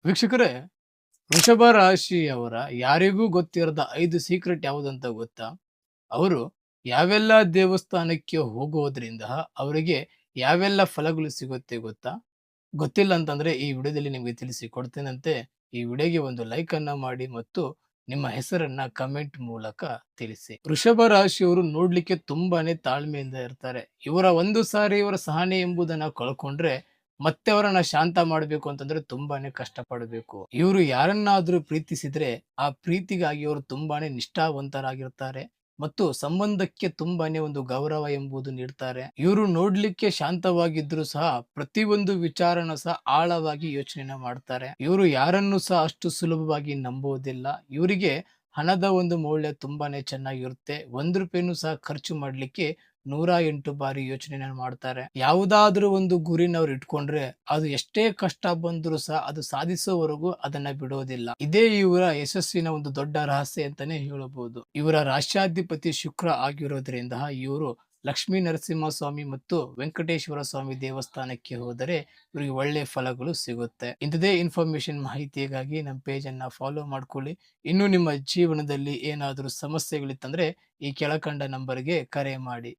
ವೀಕ್ಷಕರೇ, ವೃಷಭ ರಾಶಿಯವರ ಯಾರಿಗೂ ಗೊತ್ತಿರದ 5 ಸೀಕ್ರೆಟ್ ಯಾವುದಂತ ಗೊತ್ತಾ? ಅವರು ಯಾವೆಲ್ಲ ದೇವಸ್ಥಾನಕ್ಕೆ ಹೋಗೋದ್ರಿಂದ ಅವರಿಗೆ ಯಾವೆಲ್ಲ ಫಲಗಳು ಸಿಗುತ್ತೆ ಗೊತ್ತಾ? ಗೊತ್ತಿಲ್ಲ ಅಂತಂದ್ರೆ ಈ ವಿಡಿಯೋದಲ್ಲಿ ನಿಮಗೆ ತಿಳಿಸಿ ಕೊಡ್ತೇನಂತೆ. ಈ ವಿಡಿಯೋಗೆ ಒಂದು ಲೈಕ್ ಅನ್ನ ಮಾಡಿ ಮತ್ತು ನಿಮ್ಮ ಹೆಸರನ್ನ ಕಮೆಂಟ್ ಮೂಲಕ ತಿಳಿಸಿ. ವೃಷಭ ರಾಶಿಯವರು ನೋಡ್ಲಿಕ್ಕೆ ತುಂಬಾನೇ ತಾಳ್ಮೆಯಿಂದ ಇರ್ತಾರೆ. ಇವರ ಒಂದು ಸಾರಿ ಇವರ ಸಹನೆ ಎಂಬುದನ್ನ ಕಳ್ಕೊಂಡ್ರೆ ಮತ್ತೆ ಅವರನ್ನ ಶಾಂತ ಮಾಡಬೇಕು ಅಂತಂದ್ರೆ ತುಂಬಾನೇ ಕಷ್ಟಪಡಬೇಕು. ಇವರು ಯಾರನ್ನಾದ್ರೂ ಪ್ರೀತಿಸಿದ್ರೆ ಆ ಪ್ರೀತಿಗಾಗಿ ಅವರು ತುಂಬಾನೇ ನಿಷ್ಠಾವಂತರಾಗಿರ್ತಾರೆ ಮತ್ತು ಸಂಬಂಧಕ್ಕೆ ತುಂಬಾನೇ ಒಂದು ಗೌರವ ಎಂಬುದು ನೀಡ್ತಾರೆ. ಇವರು ನೋಡ್ಲಿಕ್ಕೆ ಶಾಂತವಾಗಿದ್ರು ಸಹ ಪ್ರತಿಯೊಂದು ವಿಚಾರನ ಸಹ ಆಳವಾಗಿ ಯೋಚನೆನ ಮಾಡ್ತಾರೆ. ಇವರು ಯಾರನ್ನು ಸಹ ಅಷ್ಟು ಸುಲಭವಾಗಿ ನಂಬೋದಿಲ್ಲ. ಇವರಿಗೆ ಹಣದ ಒಂದು ಮೌಲ್ಯ ತುಂಬಾನೇ ಚೆನ್ನಾಗಿರುತ್ತೆ. ₹1 ಸಹ ಖರ್ಚು ಮಾಡ್ಲಿಕ್ಕೆ 108 ಬಾರಿ ಯೋಚನೆನ ಮಾಡ್ತಾರೆ. ಯಾವುದಾದ್ರೂ ಒಂದು ಗುರಿನ ಅವ್ರು ಇಟ್ಕೊಂಡ್ರೆ ಅದು ಎಷ್ಟೇ ಕಷ್ಟ ಬಂದರೂ ಸಹ ಅದು ಸಾಧಿಸೋವರೆಗೂ ಅದನ್ನ ಬಿಡೋದಿಲ್ಲ. ಇದೇ ಇವರ ಯಶಸ್ಸಿನ ಒಂದು ದೊಡ್ಡ ರಹಸ್ಯ ಅಂತಾನೆ ಹೇಳಬಹುದು. ಇವರ ರಾಷ್ಟ್ರಾಧಿಪತಿ ಶುಕ್ರ ಆಗಿರೋದ್ರಿಂದ ಇವರು ಲಕ್ಷ್ಮೀ ನರಸಿಂಹಸ್ವಾಮಿ ಮತ್ತು ವೆಂಕಟೇಶ್ವರ ಸ್ವಾಮಿ ದೇವಸ್ಥಾನಕ್ಕೆ ಹೋದರೆ ಇವರಿಗೆ ಒಳ್ಳೆ ಫಲಗಳು ಸಿಗುತ್ತೆ. ಇಂಥದೇ ಇನ್ಫಾರ್ಮೇಶನ್ ಮಾಹಿತಿಗಾಗಿ ನಮ್ಮ ಪೇಜ್ ಅನ್ನ ಫಾಲೋ ಮಾಡ್ಕೊಳ್ಳಿ. ಇನ್ನು ನಿಮ್ಮ ಜೀವನದಲ್ಲಿ ಏನಾದರೂ ಸಮಸ್ಯೆಗಳಿತ್ತಂದ್ರೆ ಈ ಕೆಳಕಂಡ ನಂಬರ್ಗೆ ಕರೆ ಮಾಡಿ.